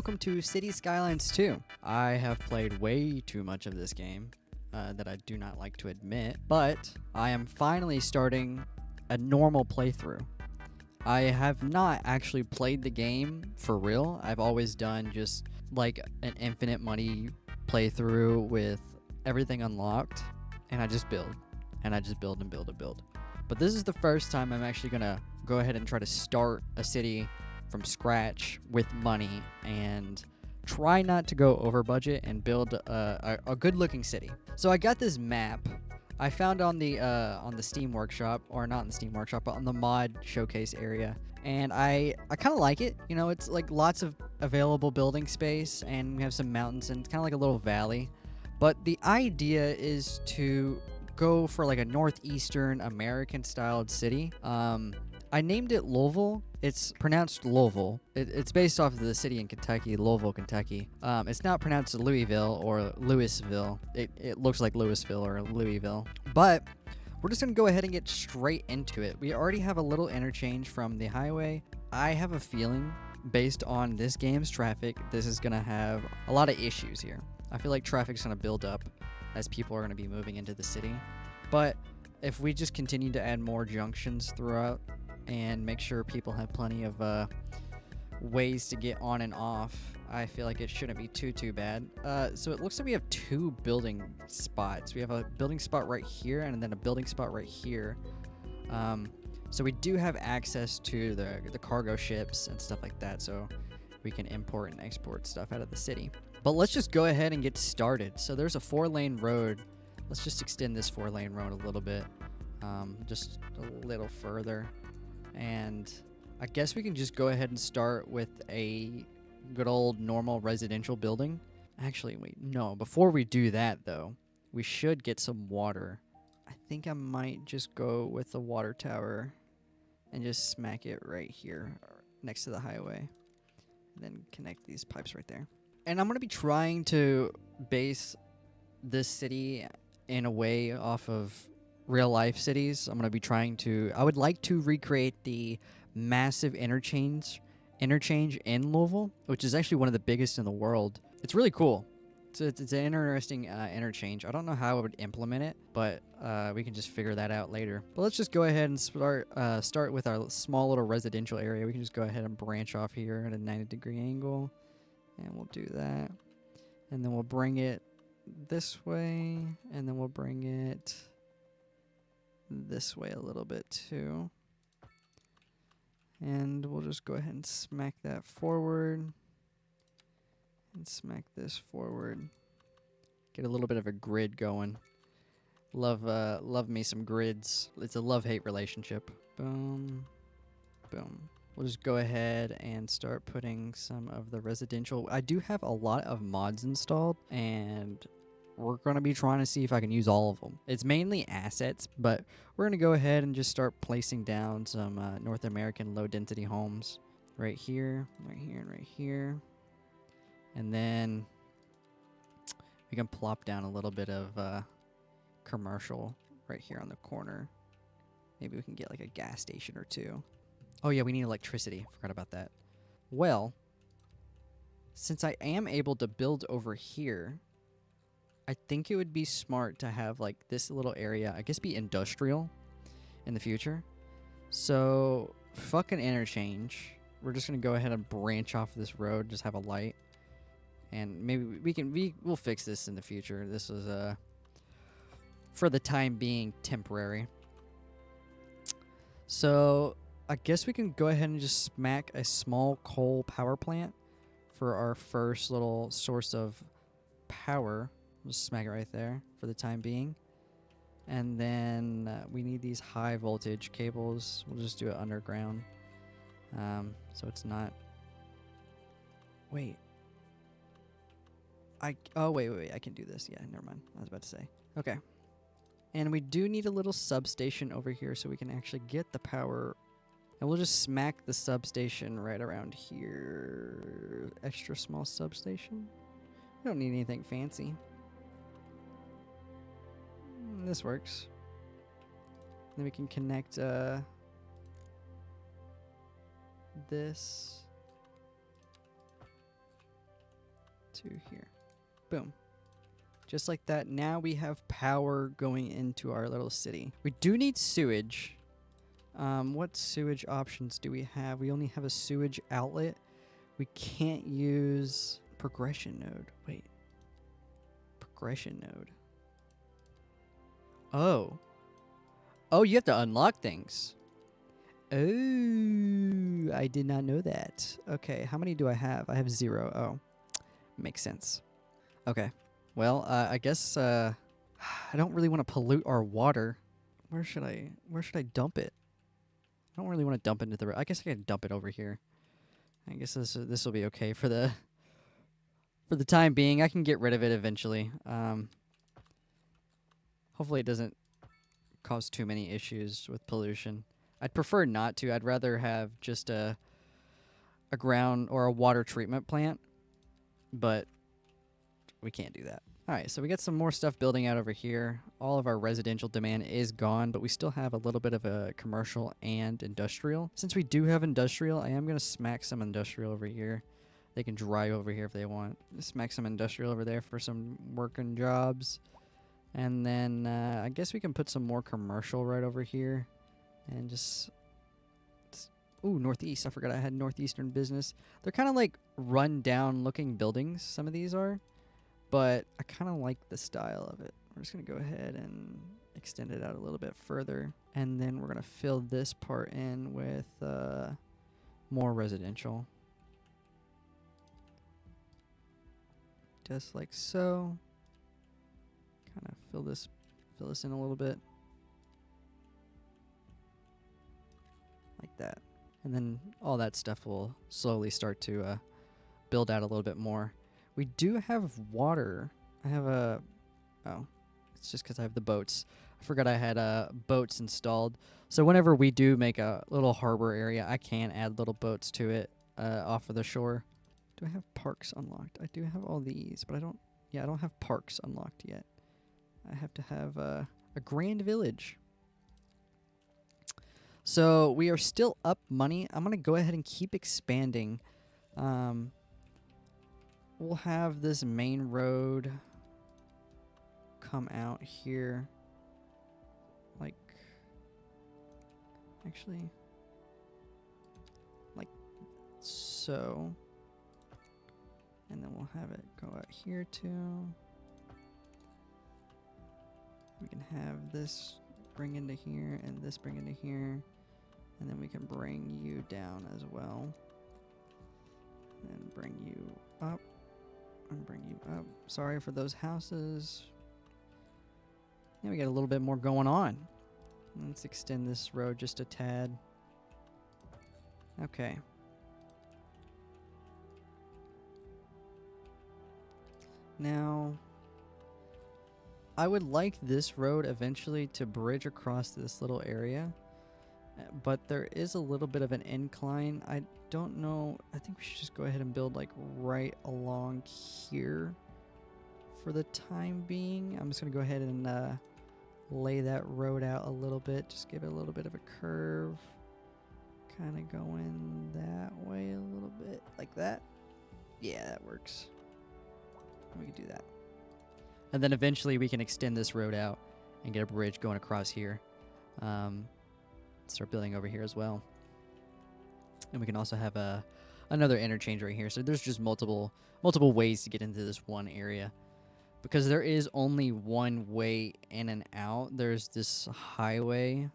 welcome to City Skylines 2. I have played way too much of this game that I do not like to admit, but I am finally starting a normal playthrough. I have not actually played the game for real. I've always done just like an infinite money playthrough with everything unlocked, and I just build, and I just build and build and build. But this is the first time I'm actually gonna go ahead and try to start a city from scratch with money and try not to go over budget and build a good looking city. So I got this map I found on the Steam Workshop, or not in the Steam Workshop, but on the mod showcase area, and I kind of like it. You know, it's like lots of available building space, and we have some mountains, and it's kind of like a little valley. But the idea is to go for like a northeastern American styled city. I named it Louisville. It's pronounced Louisville. It's based off of the city in Kentucky, Louisville, Kentucky. It's not pronounced Louisville or Louisville. It looks like Louisville or Louisville. But we're just going to go ahead and get straight into it. We already have a little interchange from the highway. I have a feeling, based on this game's traffic, this is going to have a lot of issues here. I feel like traffic's going to build up as people are going to be moving into the city. But if we just continue to add more junctions throughout, and make sure people have plenty of ways to get on and off, I feel like it shouldn't be too bad. So it looks like we have two building spots. We have a building spot right here and then a building spot right here. So we do have access to the cargo ships and stuff like that, so we can import and export stuff out of the city. But let's just go ahead and get started. So there's a 4-lane road. Let's just extend this 4-lane road a little bit, just a little further. And I guess we can just go ahead and start with a good old normal residential building. Actually, wait, no. Before we do that, though, we should get some water. I think I might just go with the water tower and just smack it right here next to the highway. And then connect these pipes right there. And I'm going to be trying to base this city in a way off of real life cities. I'm going to be trying to, I would like to recreate the massive interchange in Louisville, which is actually one of the biggest in the world. It's really cool. It's an interesting interchange. I don't know how I would implement it, but we can just figure that out later. But let's just go ahead and start with our small little residential area. We can just go ahead and branch off here at a 90-degree angle, and we'll do that. And then we'll bring it this way, and then we'll bring it this way a little bit too, and we'll just go ahead and smack that forward and smack this forward. Get a little bit of a grid going. Love me some grids. It's a love-hate relationship. Boom, boom. We'll just go ahead and start putting some of the residential. I do have a lot of mods installed, and we're going to be trying to see if I can use all of them. It's mainly assets, but we're going to go ahead and just start placing down some North American low-density homes right here, right here, and right here. And then we can plop down a little bit of commercial right here on the corner. Maybe we can get like a gas station or two. Oh yeah, we need electricity. Forgot about that. Well, since I am able to build over here, I think it would be smart to have like this little area, I guess, be industrial in the future. So fucking interchange. We're just gonna go ahead and branch off this road, just have a light, and maybe we'll fix this in the future. This was for the time being temporary. So I guess we can go ahead and just smack a small coal power plant for our first little source of power. Just smack it right there for the time being. And then we need these high voltage cables. We'll just do it underground. So it's not... Wait. Oh, wait. I can do this. Yeah, never mind. I was about to say. Okay. And we do need a little substation over here so we can actually get the power. And we'll just smack the substation right around here. Extra small substation. We don't need anything fancy. This works. Then we can connect this to here. Boom. Just like that, now we have power going into our little city. We do need sewage. What sewage options do we have? We only have a sewage outlet. We can't use progression node. Wait. Progression node. Oh. Oh, you have to unlock things. Oh, I did not know that. Okay, how many do I have? I have 0. Oh, makes sense. Okay. Well, I guess I don't really want to pollute our water. Where should I dump it? I don't really want to dump it into the I guess I can dump it over here. I guess this will be okay for the time being. I can get rid of it eventually. Hopefully it doesn't cause too many issues with pollution. I'd prefer not to. I'd rather have just a ground or a water treatment plant, but we can't do that. All right, so we got some more stuff building out over here. All of our residential demand is gone, but we still have a little bit of a commercial and industrial. Since we do have industrial, I am going to smack some industrial over here. They can drive over here if they want. Smack some industrial over there for some working jobs. And then I guess we can put some more commercial right over here. And just... Ooh, Northeast. I forgot I had Northeastern business. They're kind of like run-down looking buildings, some of these are. But I kind of like the style of it. We're just going to go ahead and extend it out a little bit further. And then we're going to fill this part in with more residential. Just like so. Kind of fill this in a little bit. Like that. And then all that stuff will slowly start to build out a little bit more. We do have water. I have oh, it's just because I have the boats. I forgot I had boats installed. So whenever we do make a little harbor area, I can add little boats to it off of the shore. Do I have parks unlocked? I do have all these, but I don't have parks unlocked yet. I have to have a grand village. So we are still up money. I'm going to go ahead and keep expanding. We'll have this main road come out here. Like, actually, like so. And then we'll have it go out here too. We can have this bring into here and this bring into here. And then we can bring you down as well. And bring you up. And bring you up. Sorry for those houses. Yeah, we got a little bit more going on. Let's extend this road just a tad. Okay. Now, I would like this road eventually to bridge across this little area, but there is a little bit of an incline. I don't know. I think we should just go ahead and build like right along here for the time being. I'm just going to go ahead and lay that road out a little bit. Just give it a little bit of a curve. Kind of going that way a little bit like that. Yeah, that works. We can do that. And then eventually we can extend this road out and get a bridge going across here. Start building over here as well. And we can also have another interchange right here. So there's just multiple ways to get into this one area. Because there is only one way in and out. There's this highway,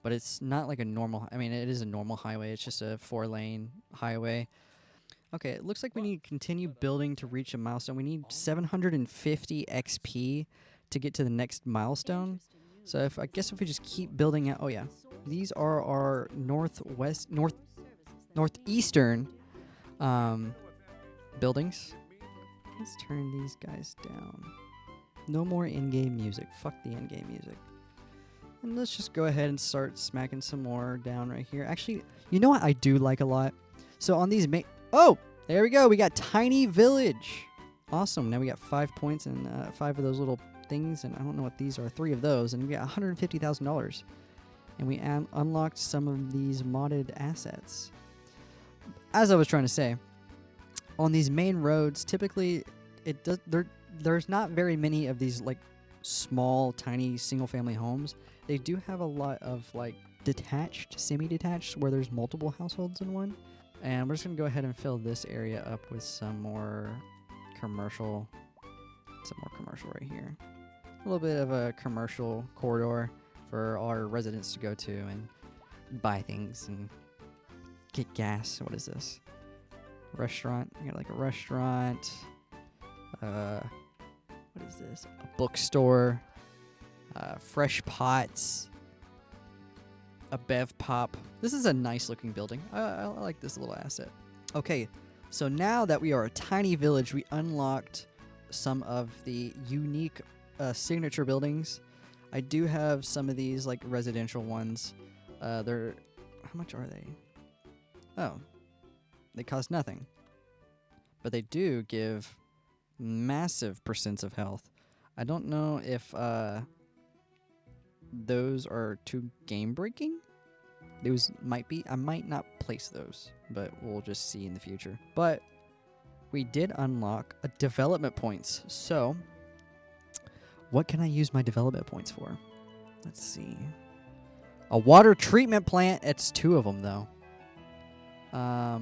but it's not like a normal... I mean, it is a normal highway. It's just a 4-lane highway. Okay, it looks like we need to continue building to reach a milestone. We need 750 XP to get to the next milestone. So I guess if we just keep building out... Oh, yeah. These are our northeastern buildings. Let's turn these guys down. No more in-game music. Fuck the in-game music. And let's just go ahead and start smacking some more down right here. Actually, you know what I do like a lot? So on these oh, there we go. We got Tiny Village. Awesome. Now we got 5 points and 5 of those little things. And I don't know what these are. 3 of those. And we got $150,000. And we unlocked some of these modded assets. As I was trying to say, on these main roads, typically it does there's not very many of these like small tiny single family homes. They do have a lot of like detached, semi-detached, where there's multiple households in one. And we're just gonna go ahead and fill this area up with some more commercial right here. A little bit of a commercial corridor for our residents to go to and buy things and get gas. What is this? Restaurant. I got like a restaurant. What is this? A bookstore. Fresh pots. A bev pop. This is a nice looking building. I like this little asset. Okay, so now that we are a tiny village, we unlocked some of the unique signature buildings. I do have some of these like residential ones. They're, how much are they? Oh, they cost nothing, but they do give massive percents of health. I don't know if those are too game breaking. Those might be. I might not place those, but we'll just see in the future. But we did unlock a development points. So what can I use my development points for? Let's see. A water treatment plant. It's 2 of them though. I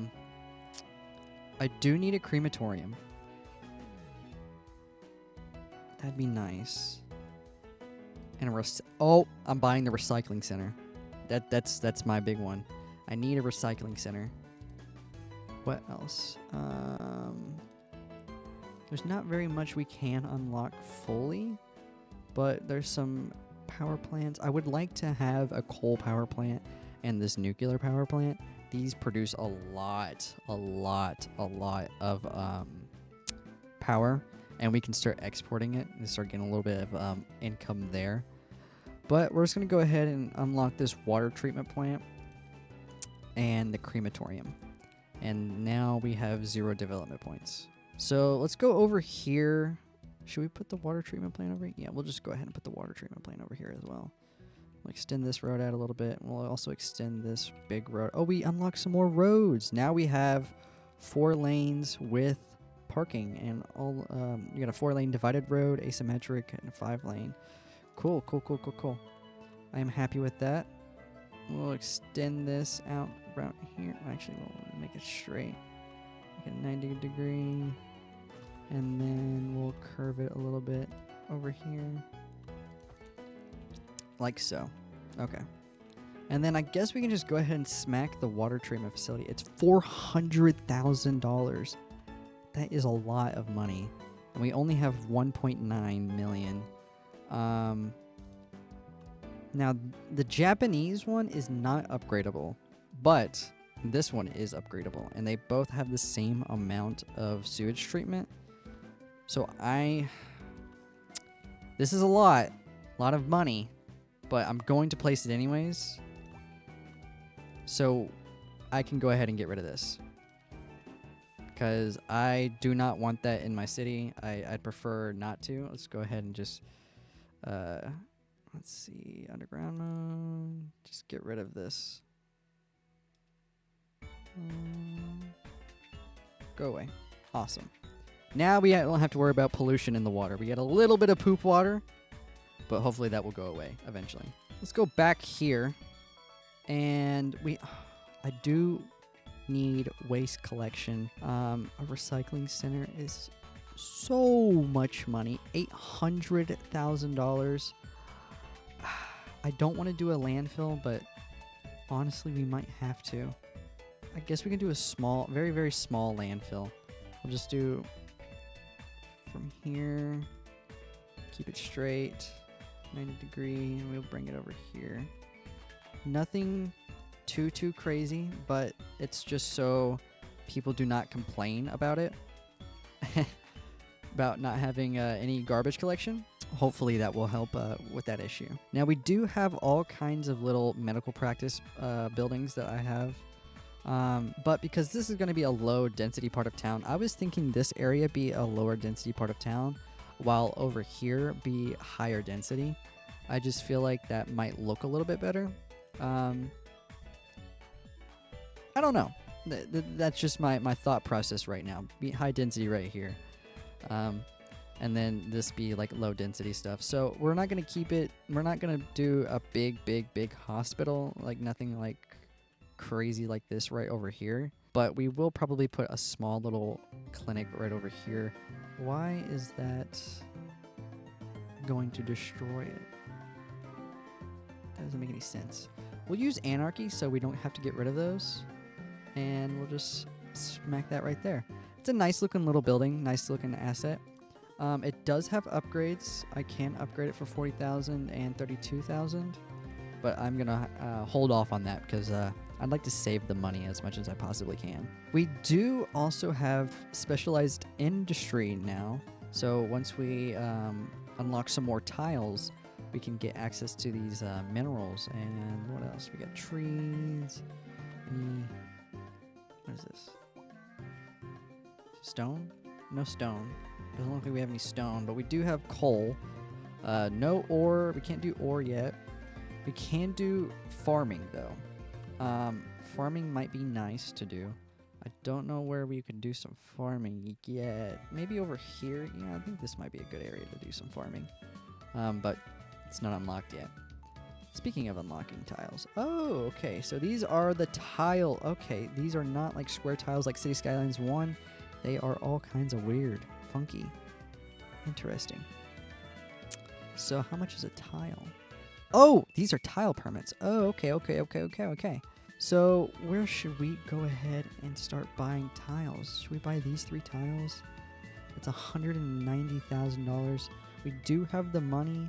do need a crematorium. That'd be nice. And I'm buying the recycling center. That's my big one. I need a recycling center. What else? There's not very much we can unlock fully, but there's some power plants. I would like to have a coal power plant and this nuclear power plant. These produce a lot of power, and we can start exporting it and start getting a little bit of income there. But we're just going to go ahead and unlock this water treatment plant and the crematorium. And now we have 0 development points. So let's go over here. Should we put the water treatment plant over here? Yeah, we'll just go ahead and put the water treatment plant over here as well. We'll extend this road out a little bit. We'll also extend this big road. Oh, we unlocked some more roads. Now we have 4 lanes with parking and all. You got a 4-lane divided road, asymmetric, and a 5-lane. Cool. I am happy with that. We'll extend this out around here. Actually, we'll make it straight. Make it 90 degree. And then we'll curve it a little bit over here. Like so. Okay. And then I guess we can just go ahead and smack the water treatment facility. It's $400,000. That is a lot of money. And we only have 1.9 million. Now, the Japanese one is not upgradable, but this one is upgradable. And they both have the same amount of sewage treatment. So this is a lot of money, but I'm going to place it anyways. So I can go ahead and get rid of this, because I do not want that in my city. I'd prefer not to. Let's go ahead and just, let's see, underground mode. Just get rid of this. Go away. Awesome. Now we don't have to worry about pollution in the water. We get a little bit of poop water, but hopefully that will go away eventually. Let's go back here. And I do need waste collection. A recycling center is so much money. $800,000. I don't want to do a landfill, but honestly, we might have to. I guess we can do a small, very, very small landfill. We'll just do from here, keep it straight, 90 degree, and we'll bring it over here. Nothing too crazy, but it's just so people do not complain about it. About not having any garbage collection. Hopefully that will help with that issue. Now we do have all kinds of little medical practice buildings that I have. But because this is going to be a low density part of town, I was thinking this area be a lower density part of town, while over here be higher density. I just feel like that might look a little bit better. I don't know. That's just my thought process right now. Be high density right here. And then this be like low density stuff. So we're not gonna keep it. We're not gonna do a big hospital, like nothing like crazy like this right over here. But we will probably put a small little clinic right over here. Why is that going to destroy it? That doesn't make any sense. We'll use anarchy so we don't have to get rid of those. And we'll just smack that right there. It's a nice looking little building, nice looking asset. It does have upgrades. I can upgrade it for 40,000 and 32,000. But I'm going to hold off on that because I'd like to save the money as much as I possibly can. We do also have specialized industry now. So once we unlock some more tiles, we can get access to these minerals. And what else? We got trees. What is this? Stone? No stone. Doesn't look like we have any stone, but we do have coal. No ore. We can't do ore yet. We can do farming, though. Farming might be nice to do. I don't know where we can do some farming yet. Maybe over here? Yeah, I think this might be a good area to do some farming. But it's not unlocked yet. Speaking of unlocking tiles. Oh, okay. So these are the tile. Okay, these are not like square tiles like City Skylines 1. They are all kinds of weird, funky. Interesting. So how much is a tile? Oh, these are tile permits. Oh, okay. So where should we go ahead and start buying tiles? Should we buy these 3 tiles? It's $190,000. We do have the money.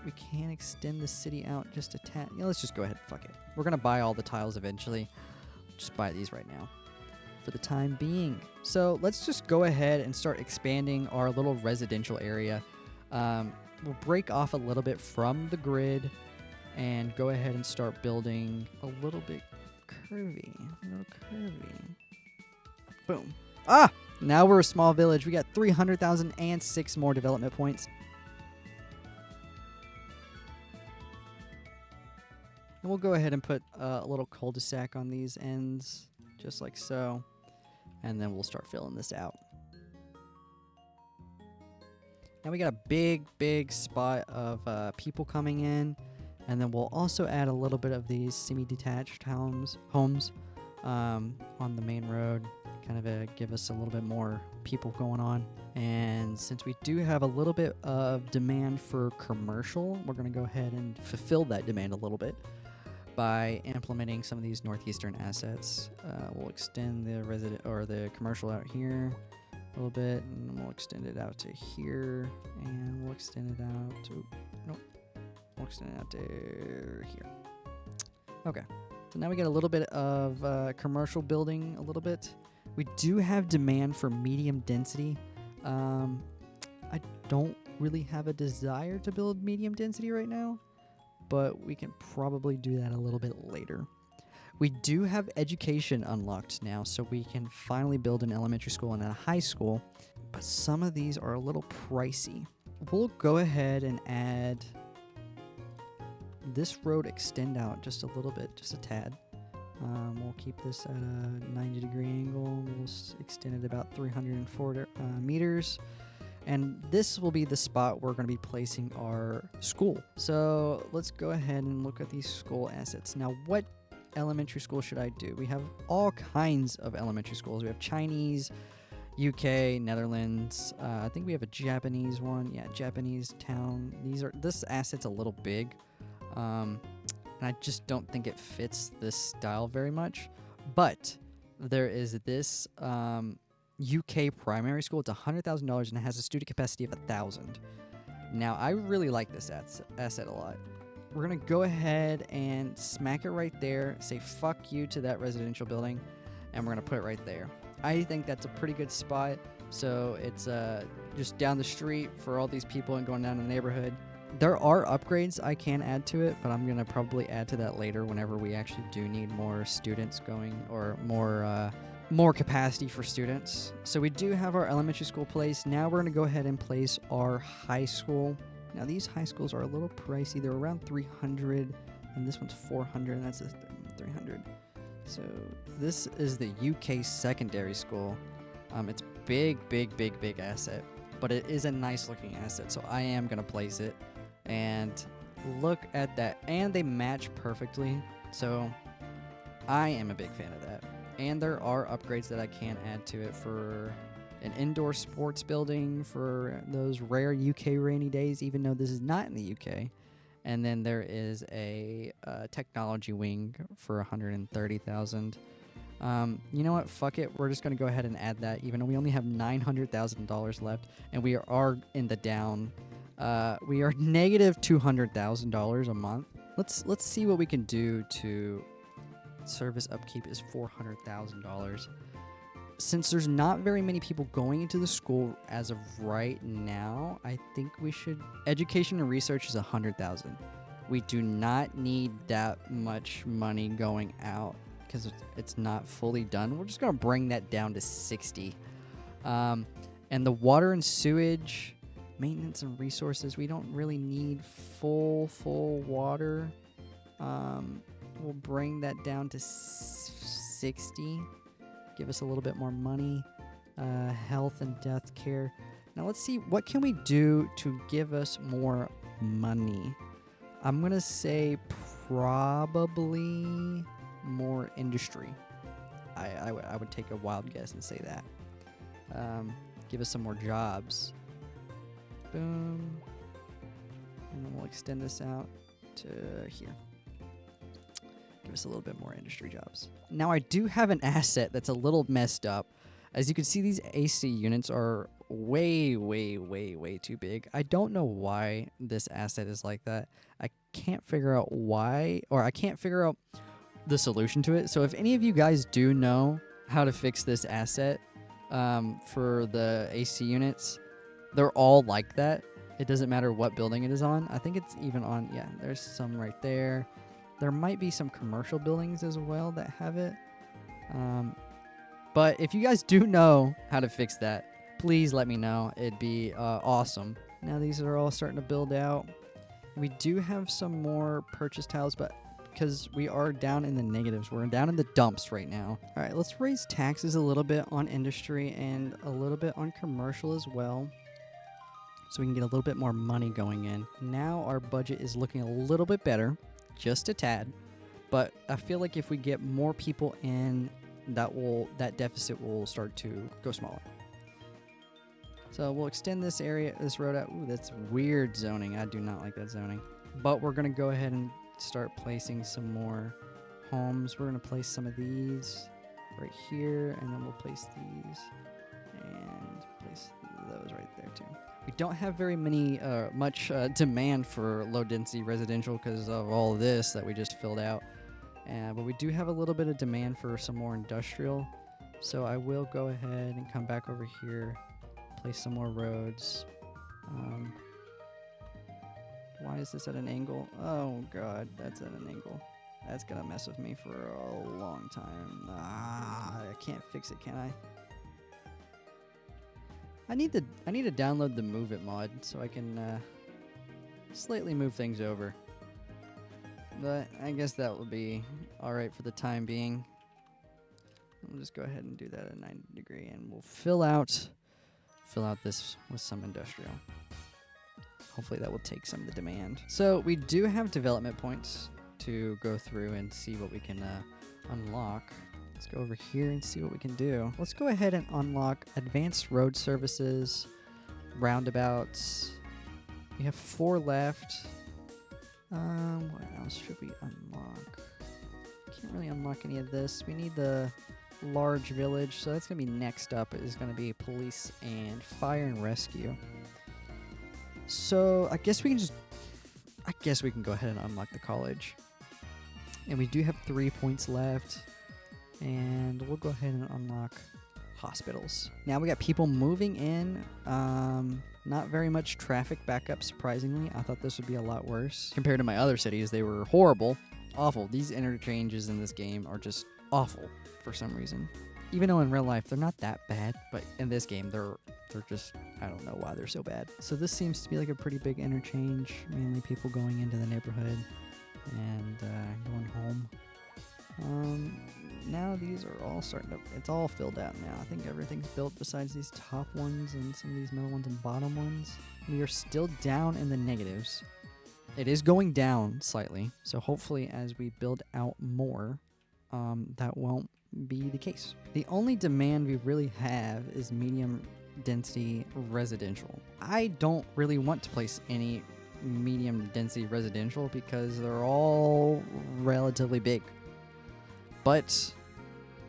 We can extend the city out just a tad. Yeah, let's just go ahead. Fuck it. We're going to buy all the tiles eventually. Just buy these right now for the time being. So let's just go ahead and start expanding our little residential area. We'll break off a little bit from the grid and go ahead and start building a little bit curvy. Boom. Ah! Now we're a small village. We got 300,000 and 6 more development points. And we'll go ahead and put a little cul-de-sac on these ends, just like so. And then we'll start filling this out. Now we got a big spot of people coming in. And then we'll also add a little bit of these semi-detached homes on the main road. Kind of give us a little bit more people going on. And since we do have a little bit of demand for commercial, we're going to go ahead and fulfill that demand a little bit by implementing some of these northeastern assets. We'll extend the commercial out here a little bit, and we'll extend it out to here, and we'll extend it out to we'll extend it out to here. Okay, so now we get a little bit of commercial building, a little bit. We do have demand for medium density. I don't really have a desire to build medium density right now, but we can probably do that a little bit later. We do have education unlocked now, so we can finally build an elementary school and a high school, but some of these are a little pricey. We'll go ahead and add this road, extend out just a little bit, just a tad. We'll keep this at a 90-degree angle. We'll extend it about 304 meters. And this will be the spot we're going to be placing our school. So let's go ahead and look at these school assets. Now, what elementary school should I do? We have all kinds of elementary schools. We have Chinese, UK, Netherlands. I think we have a Japanese one. Yeah, Japanese town. This asset's a little big. And I just don't think it fits this style very much. But there is this UK primary school. It's $100,000 and it has a student capacity of 1,000. Now, I really like this asset a lot. We're going to go ahead and smack it right there, say fuck you to that residential building, and we're going to put it right there. I think that's a pretty good spot. So it's just down the street for all these people and going down the neighborhood. There are upgrades I can add to it, but I'm going to probably add to that later whenever we actually do need more students going, or more capacity for students. So we do have our elementary school placed. Now we're going to go ahead and place our high school. Now these high schools are a little pricey. They're around 300, and this one's 400, and that's a 300. So this is the UK secondary school. It's big asset. but it is a nice looking asset, so I am going to place it. And look at that. And they match perfectly, so I am a big fan of that. And there are upgrades that I can add to it for an indoor sports building for those rare UK rainy days, even though this is not in the UK. And then there is a technology wing for 130,000. You know what? Fuck it. We're just going to go ahead and add that, even though we only have $900,000 left, and we are in the down. We are negative $200,000 a month. Let's see what we can do to service upkeep is $400,000. Since there's not very many people going into the school as of right now, I think we should... Education and research is 100,000. We do not need that much money going out because it's not fully done. We're just going to bring that down to 60. And the water and sewage, maintenance and resources, we don't really need full water. We'll bring that down to 60. Give us a little bit more money. Health and death care. Now let's see, what can we do to give us more money? I'm going to say probably more industry. I would take a wild guess and say that. Give us some more jobs. Boom. And then we'll extend this out to here. Give us a little bit more industry jobs. Now I do have an asset that's a little messed up. As you can see, these AC units are way too big. I don't know why this asset is like that. I can't figure out why, or I can't figure out the solution to it. So if any of you guys do know how to fix this asset for the AC units, they're all like that. It doesn't matter what building it is on. I think it's even on, yeah, there's some right there. There might be some commercial buildings as well that have it. But if you guys do know how to fix that, please let me know. It'd be awesome. Now these are all starting to build out. We do have some more purchase tiles, but because we are down in the negatives, we're down in the dumps right now. All right, let's raise taxes a little bit on industry and a little bit on commercial as well, so we can get a little bit more money going in. Now our budget is looking a little bit better. Just a tad, but I feel like if we get more people in, that deficit will start to go smaller. So we'll extend this road out. Ooh, that's weird zoning. I do not like that zoning. But we're gonna go ahead and start placing some more homes. We're gonna place some of these right here, and then we'll place these and place those right there too. We don't have very much demand for low-density residential because of all of this that we just filled out. But we do have a little bit of demand for some more industrial. So I will go ahead and come back over here, place some more roads. Why is this at an angle? Oh, God, that's at an angle. That's going to mess with me for a long time. I can't fix it, can I? I need to download the Move It mod so I can slightly move things over. But I guess that will be alright for the time being. We'll just go ahead and do that at 90 degree, and we'll fill out this with some industrial. Hopefully that will take some of the demand. So we do have development points to go through and see what we can unlock. Let's go over here and see what we can do. Let's go ahead and unlock advanced road services, roundabouts. We have 4 left. What else should we unlock? Can't really unlock any of this. We need the large village, so that's going to be next up. It is going to be police and fire and rescue. So I guess we can go ahead and unlock the college. And we do have 3 points left. And we'll go ahead and unlock hospitals. Now we got people moving in. Not very much traffic backup, surprisingly. I thought this would be a lot worse. Compared to my other cities, they were horrible. Awful. These interchanges in this game are just awful for some reason. Even though in real life they're not that bad, but in this game they're just, I don't know why they're so bad. So this seems to be like a pretty big interchange. Mainly people going into the neighborhood and going home. Now these are all starting to, it's all filled out now. I think everything's built besides these top ones and some of these middle ones and bottom ones. We are still down in the negatives. It is going down slightly, so hopefully as we build out more, that won't be the case. The only demand we really have is medium density residential. I don't really want to place any medium density residential because they're all relatively big. But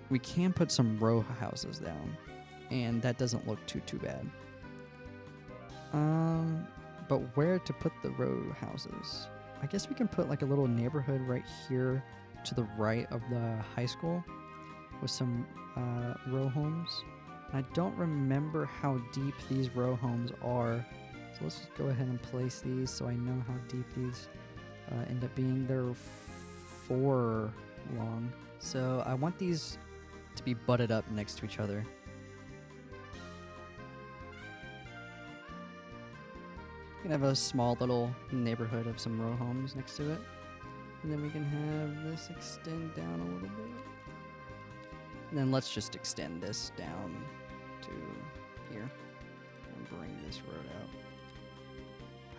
we can put some row houses down, and that doesn't look too bad. But where to put the row houses? I guess we can put like a little neighborhood right here to the right of the high school with some row homes. I don't remember how deep these row homes are, so let's just go ahead and place these so I know how deep these end up being. They're 4 long, so I want these to be butted up next to each other. We can have a small little neighborhood of some row homes next to it, and then we can have this extend down a little bit. And then let's just extend this down to here and bring this road out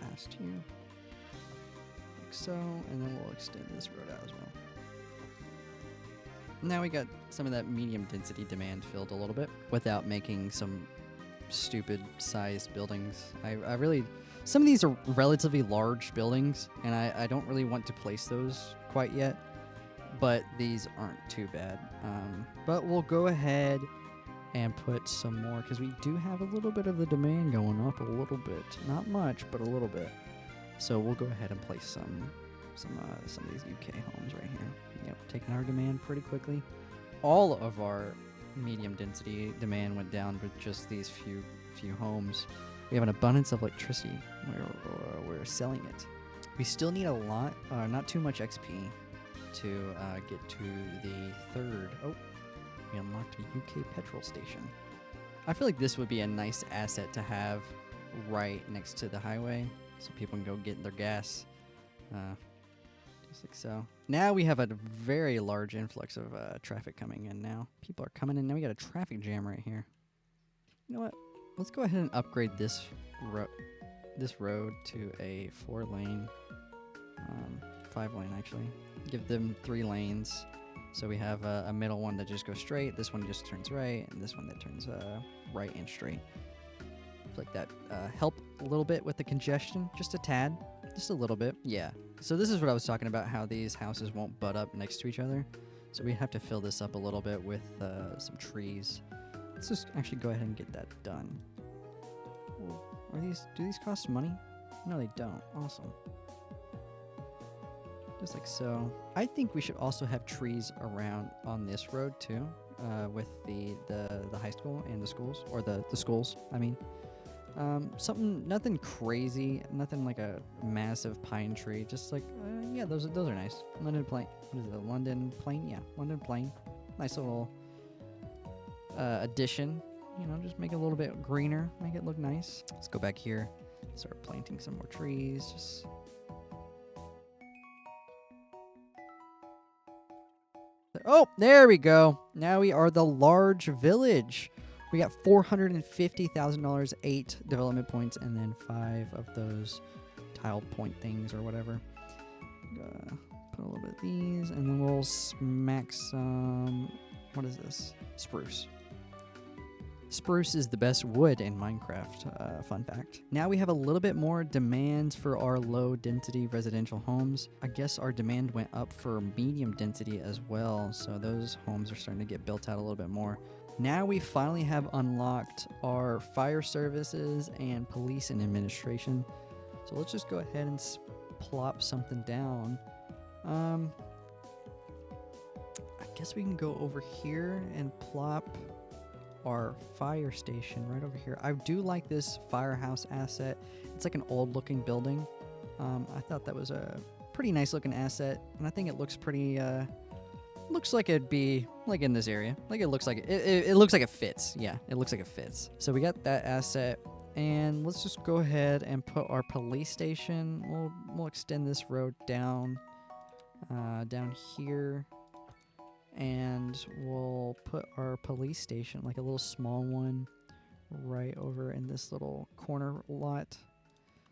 past here, like so, and then we'll extend this road out as well. Now we got some of that medium density demand filled a little bit without making some stupid sized buildings. I really, some of these are relatively large buildings, and I don't really want to place those quite yet, but these aren't too bad. But we'll go ahead and put some more because we do have a little bit of the demand going up a little bit. Not much, but a little bit. So we'll go ahead and place some of these UK homes right here. Yep, taking our demand pretty quickly. All of our medium density demand went down with just these few homes. We have an abundance of electricity. We're selling it. We still need a lot, not too much XP to get to the third. Oh, we unlocked a UK petrol station. I feel like this would be a nice asset to have right next to the highway so people can go get their gas. Just like so. Now we have a very large influx of traffic coming in now. People are coming in. Now we got a traffic jam right here. You know what? Let's go ahead and upgrade this road to a 4-lane, 5-lane actually. Give them 3 lanes. So we have a middle one that just goes straight. This one just turns right, and this one that turns right and straight. Like that help a little bit with the congestion, just a tad, just a little bit. Yeah. So this is what I was talking about, how these houses won't butt up next to each other. So we have to fill this up a little bit with some trees. Let's just actually go ahead and get that done. Do these cost money? No, they don't. Awesome. Just like so. I think we should also have trees around on this road too, with the high school and the schools, or the schools, I mean. Nothing crazy, nothing like a massive pine tree, just like, yeah, those are nice. London Plane, what is it, a London Plane? Yeah, London Plane. Nice little addition, you know, just make it a little bit greener, make it look nice. Let's go back here, start planting some more trees, just... Oh, there we go. Now we are the large village. We got $450,000, 8 development points, and then 5 of those tile point things or whatever. Put a little bit of these, and then we'll smack some... What is this? Spruce. Spruce is the best wood in Minecraft, fun fact. Now we have a little bit more demand for our low-density residential homes. I guess our demand went up for medium density as well, so those homes are starting to get built out a little bit more. Now we finally have unlocked our fire services and police and administration. So let's just go ahead and plop something down. I guess we can go over here and plop our fire station right over here. I do like this firehouse asset. It's like an old looking building. I thought that was a pretty nice looking asset, and I think it looks pretty looks like it'd be like in this area. Like it looks like it looks like it fits. Yeah, it looks like it fits. So we got that asset, and let's just go ahead and put our police station. We'll extend this road down down here, And we'll put our police station, like a little small one, right over in this little corner lot.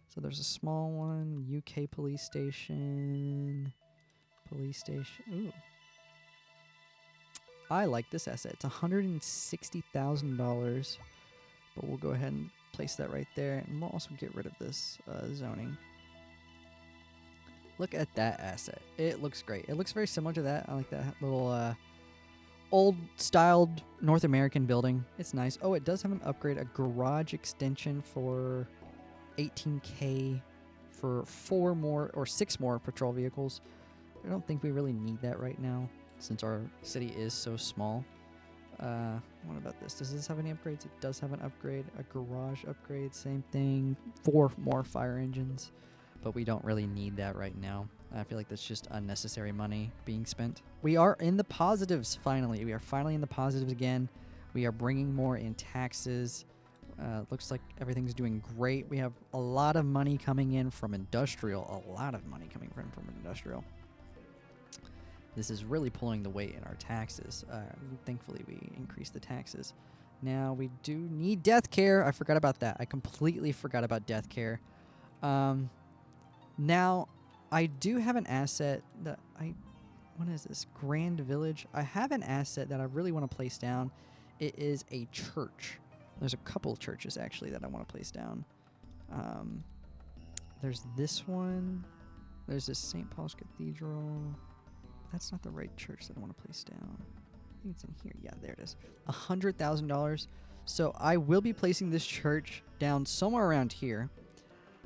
So there's a small one, UK police station. Ooh. I like this asset. It's $160,000, but we'll go ahead and place that right there. And we'll also get rid of this zoning. Look at that asset. It looks great. It looks very similar to that. I like that little old-styled North American building. It's nice. Oh, it does have an upgrade, a garage extension for 18K for 4 more or 6 more patrol vehicles. I don't think we really need that right now since our city is so small. What about this? Does this have any upgrades? It does have an upgrade, a garage upgrade, same thing, 4 more fire engines. But we don't really need that right now. I feel like that's just unnecessary money being spent. We are in the positives finally. We are finally in the positives again. We are bringing more in taxes. Looks like everything's doing great. We have a lot of money coming in from industrial. A lot of money coming in from industrial. This is really pulling the weight in our taxes. Thankfully, we increased the taxes. Now, we do need death care. I forgot about that. I completely forgot about death care. Now, I do have an asset that what is this? Grand Village. I have an asset that I really want to place down. It is a church. There's a couple of churches, actually, that I want to place down. There's this one. There's this St. Paul's Cathedral. That's not the right church that I want to place down. I think it's in here. Yeah, there it is. $100,000. So I will be placing this church down somewhere around here.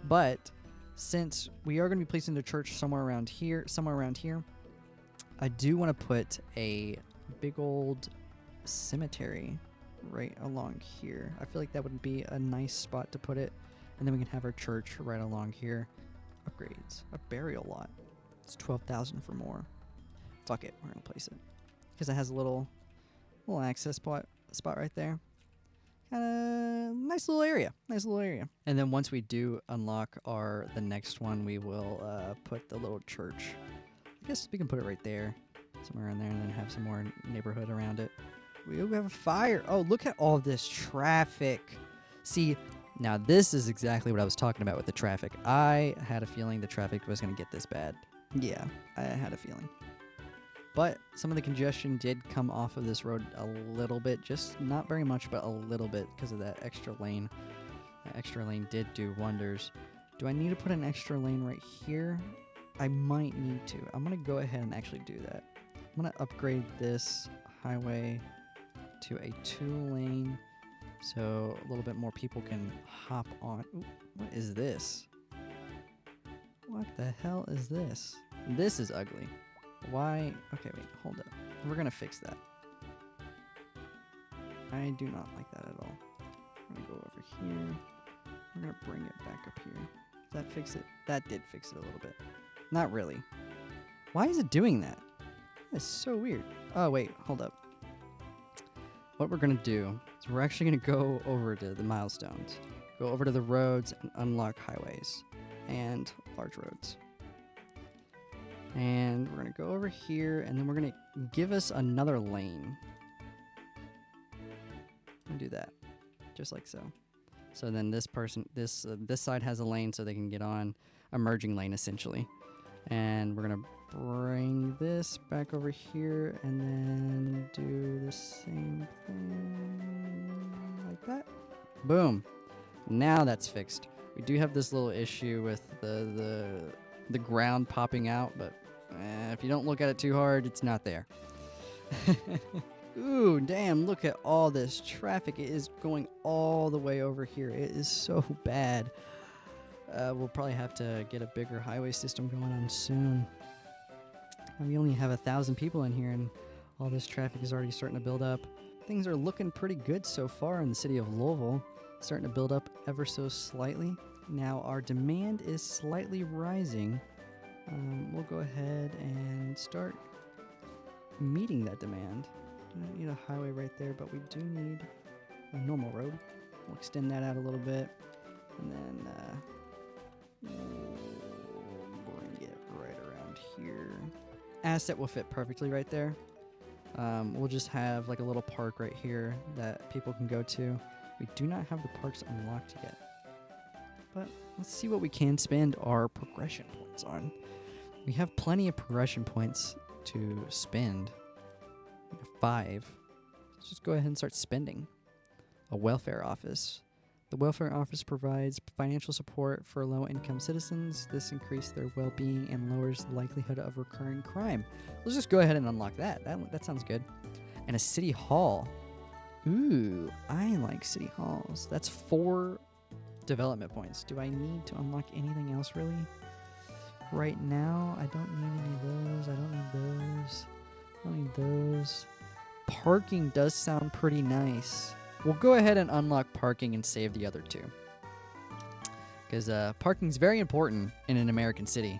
But since we are going to be placing the church somewhere around here, I do want to put a big old cemetery right along here. I feel like that would be a nice spot to put it. And then we can have our church right along here. Upgrades. A burial lot. It's $12,000 for more. Fuck it. We're going to place it. Because it has a little access spot right there. Nice little area. And then once we do unlock the next one, we will put the little church. I guess we can put it right there, somewhere in there, and then have some more neighborhood around it. We have a fire. Oh, look at all this traffic. See, now this is exactly what I was talking about with the traffic. I had a feeling the traffic was going to get this bad. Yeah, I had a feeling. But some of the congestion did come off of this road a little bit, just not very much, but a little bit because of that extra lane. That extra lane did do wonders. Do I need to put an extra lane right here? I might need to. I'm going to go ahead and actually do that. I'm going to upgrade this highway to a 2-lane so a little bit more people can hop on. Ooh, what is this? What the hell is this? This is ugly. Why? Okay, wait, hold up. We're going to fix that. I do not like that at all. I'm going to go over here. We're going to bring it back up here. Does that fix it? That did fix it a little bit. Not really. Why is it doing that? That's so weird. Oh, wait, hold up. What we're going to do is we're actually going to go over to the milestones. Go over to the roads and unlock highways and large roads. And we're going to go over here, and then we're going to give us another lane. And do that. Just like so. So then this side has a lane so they can get on a merging lane, essentially. And we're going to bring this back over here, and then do the same thing like that. Boom. Now that's fixed. We do have this little issue with the ground popping out, but if you don't look at it too hard, it's not there. Ooh, damn, look at all this traffic. It is going all the way over here. It is so bad. We'll probably have to get a bigger highway system going on soon. And we only have 1,000 people in here, and all this traffic is already starting to build up. Things are looking pretty good so far in the city of Louisville. Starting to build up ever so slightly. Now our demand is slightly rising. We'll go ahead and start meeting that demand. We don't need a highway right there, but we do need a normal road. We'll extend that out a little bit, and then we'll bring it right around here. Asset will fit perfectly right there. We'll just have like a little park right here that people can go to. We do not have the parks unlocked yet, but let's see what we can spend our progression points on. We have plenty of progression points to spend. We have 5. Let's just go ahead and start spending. A welfare office. The welfare office provides financial support for low-income citizens. This increases their well-being and lowers the likelihood of recurring crime. Let's just go ahead and unlock that. That sounds good. And a city hall. Ooh, I like city halls. That's 4 development points. Do I need to unlock anything else really? Right now, I don't need any of those. I don't need those. I don't need those. Parking does sound pretty nice. We'll go ahead and unlock parking and save the other 2. Because parking's very important in an American city.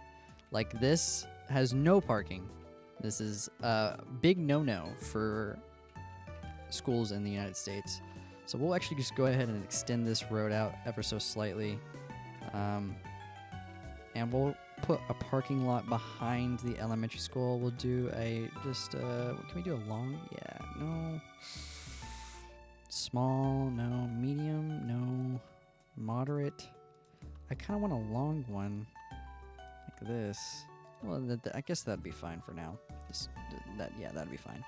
Like this has no parking. This is a big no-no for schools in the United States. So we'll actually just go ahead and extend this road out ever so slightly. And we'll put a parking lot behind the elementary school. We'll do can we do a long? Yeah, no. Small, no. Medium, no. Moderate. I kind of want a long one, like this. Well, I guess that'd be fine for now. That'd be fine.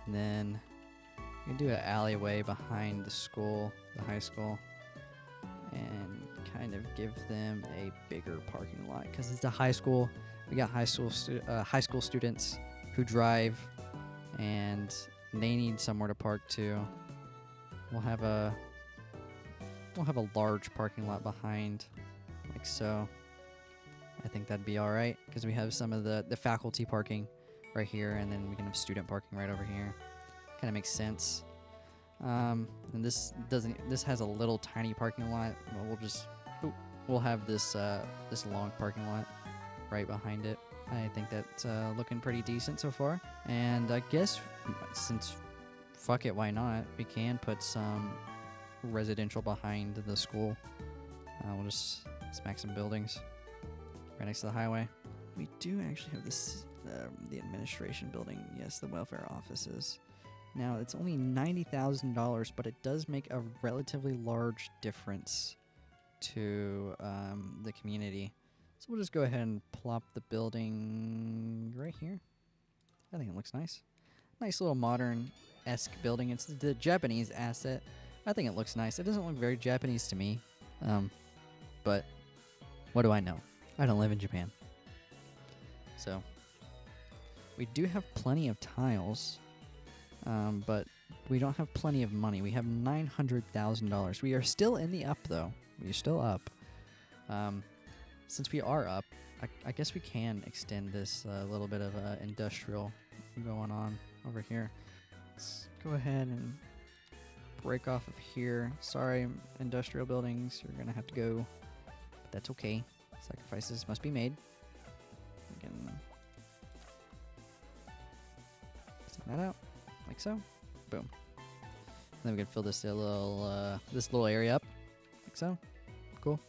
And then we can do an alleyway behind the school, the high school, and kind of give them a bigger parking lot because it's a high school. We got high school students who drive, and they need somewhere to park too. We'll have a large parking lot behind, like so. I think that'd be all right because we have some of the faculty parking right here, and then we can have student parking right over here. Kind of makes sense. And this has a little tiny parking lot. We'll have this long parking lot right behind it. I think that's looking pretty decent so far. And I guess since fuck it, why not? We can put some residential behind the school. We'll just smack some buildings right next to the highway. We do actually have this the administration building. Yes, the welfare offices. Now it's only $90,000, but it does make a relatively large difference to the community. So we'll just go ahead and plop the building right here. I think it looks nice. Nice little modern-esque building. It's the Japanese asset. I think it looks nice. It doesn't look very Japanese to me. But what do I know? I don't live in Japan. So we do have plenty of tiles, but we don't have plenty of money. We have $900,000. We are still in the up, though. We're still up. Since we are up, I guess we can extend this little bit of industrial going on over here. Let's go ahead and break off of here. Sorry, industrial buildings, you're going to have to go. But that's okay. Sacrifices must be made. We can send that out, like so. Boom. And then we can fill this little area up, like so. Cool.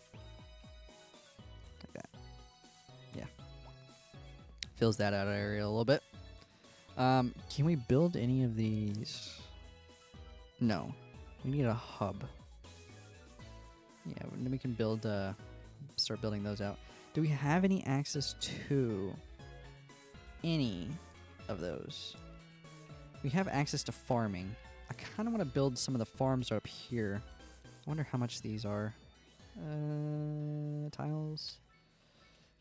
Like that. Yeah. Fills that out area a little bit. Can we build any of these? No. We need a hub. Yeah, then we can build, start building those out. Do we have any access to any of those? We have access to farming. I kind of want to build some of the farms up here. I wonder how much these are. Tiles.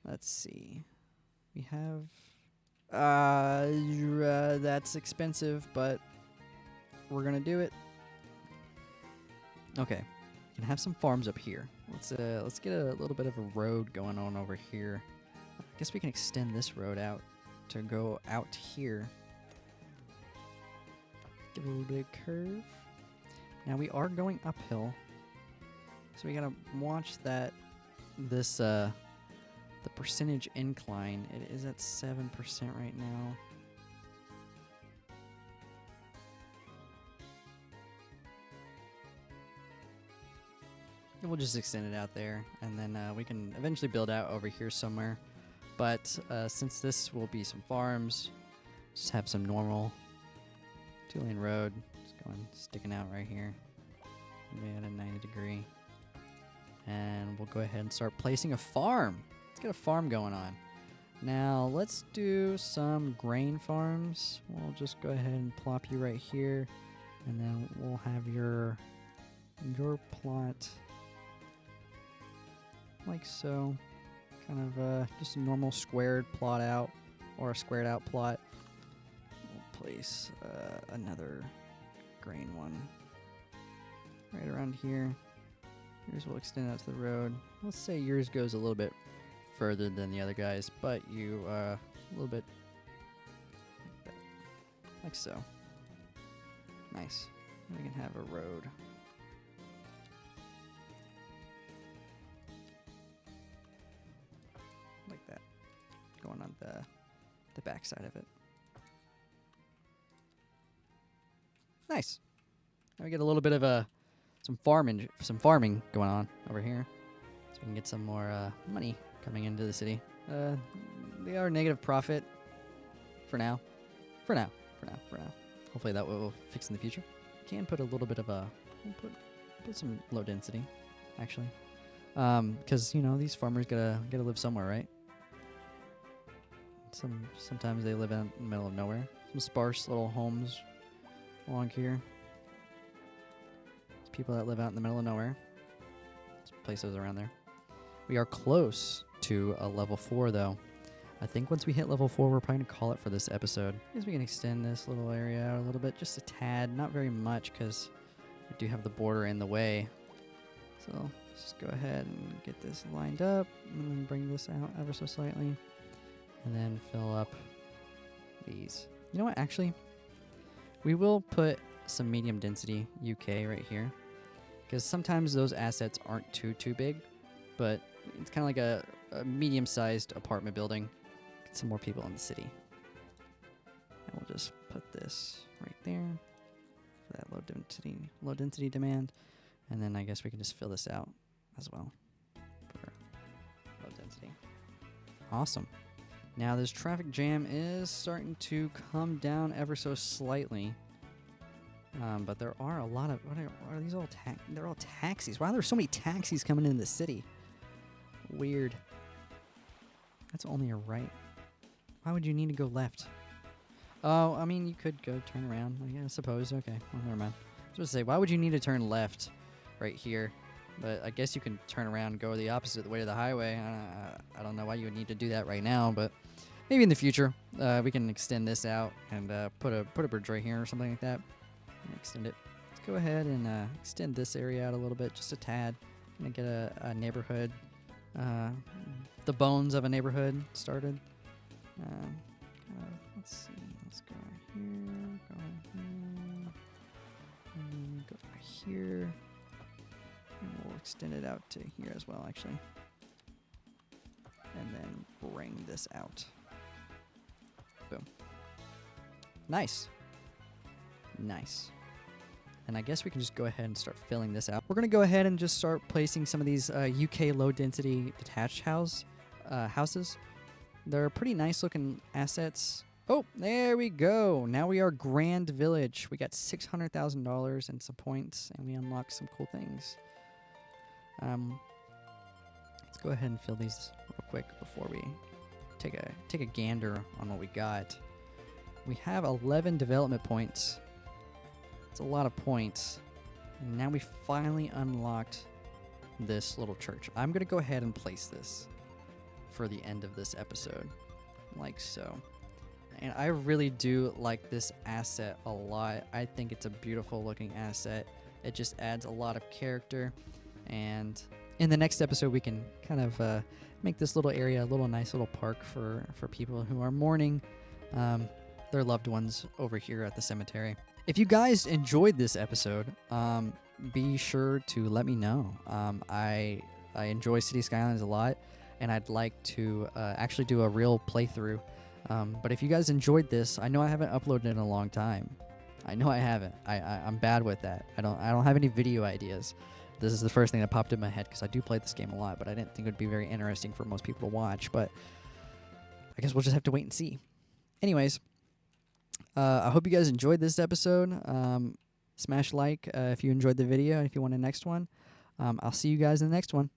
Let's see. We have... that's expensive, but we're going to do it. Okay. We can have some farms up here. Let's get a little bit of a road going on over here. I guess we can extend this road out to go out here. Give it a little bit of curve. Now we are going uphill, so we gotta watch that. The percentage incline. It is at 7% right now. We'll just extend it out there, and then we can eventually build out over here somewhere. But since this will be some farms, Just have some normal 2-lane road. Just sticking out right here. Maybe at a 90 degree. And we'll go ahead and start placing a farm. Let's get a farm going on. Now, let's do some grain farms. We'll just go ahead and plop you right here. And then we'll have your plot like so. Kind of just a normal squared plot out, or a squared out plot. We'll place another grain one right around here. Yours will extend out to the road. Let's say yours goes a little bit further than the other guys, but you a little bit like so. Nice. We can have a road. Like that. Going on the back side of it. Nice. Now we get a little bit of some farming going on over here, so we can get some more money coming into the city. They are negative profit for now. For now. Hopefully that will fix in the future. Can put a little bit of we'll put some low density, actually, because these farmers gotta live somewhere, right? Sometimes they live in the middle of nowhere. Some sparse little homes along here. There's people that live out in the middle of nowhere. Let's place those around there. We are close to a level 4, though. I think once we hit level 4, we're probably going to call it for this episode. I guess we can extend this little area out a little bit, just a tad. Not very much, because we do have the border in the way. So let's just go ahead and get this lined up, and then bring this out ever so slightly. And then fill up these. You know what, actually? We will put some medium density UK right here, because sometimes those assets aren't too big, but it's kind of like a medium-sized apartment building. Get some more people in the city. And we'll just put this right there for that low density demand. And then I guess we can just fill this out as well for low density. Awesome. Now this traffic jam is starting to come down ever so slightly. But there are a lot of... What are these all? They're all taxis. Why are there so many taxis coming into the city? Weird. That's only a right. Why would you need to go left? Oh, I mean, you could go turn around, I suppose. Okay, well, never mind. I was going to say, why would you need to turn left right here? But I guess you can turn around and go the opposite way to the highway. I don't know why you would need to do that right now, but maybe in the future we can extend this out and put a bridge right here or something like that. Extend it. Let's go ahead and extend this area out a little bit, just a tad. I'm gonna get a neighborhood, the bones of a neighborhood started. Let's see. Let's go right here. Go right here. And we'll extend it out to here as well, actually. And then bring this out. Boom. Nice. Nice. And I guess we can just go ahead and start filling this out. We're going to go ahead and just start placing some of these UK low-density detached houses. They're pretty nice-looking assets. Oh, there we go. Now we are Grand Village. We got $600,000 and some points, and we unlocked some cool things. Let's go ahead and fill these real quick before we take a gander on what we got. We have 11 development points. It's a lot of points. And now we finally unlocked this little church. I'm going to go ahead and place this for the end of this episode, like so. And I really do like this asset a lot. I think it's a beautiful looking asset. It just adds a lot of character. And in the next episode, we can kind of make this little area a little nice little park for people who are mourning their loved ones over here at the cemetery. If you guys enjoyed this episode, be sure to let me know. I enjoy City Skylines a lot, and I'd like to actually do a real playthrough. But if you guys enjoyed this, I know I haven't uploaded in a long time. I know I haven't. I'm bad with that. I don't have any video ideas. This is the first thing that popped in my head because I do play this game a lot, but I didn't think it would be very interesting for most people to watch. But I guess we'll just have to wait and see. Anyways, I hope you guys enjoyed this episode. Smash like if you enjoyed the video and if you want the next one. I'll see you guys in the next one.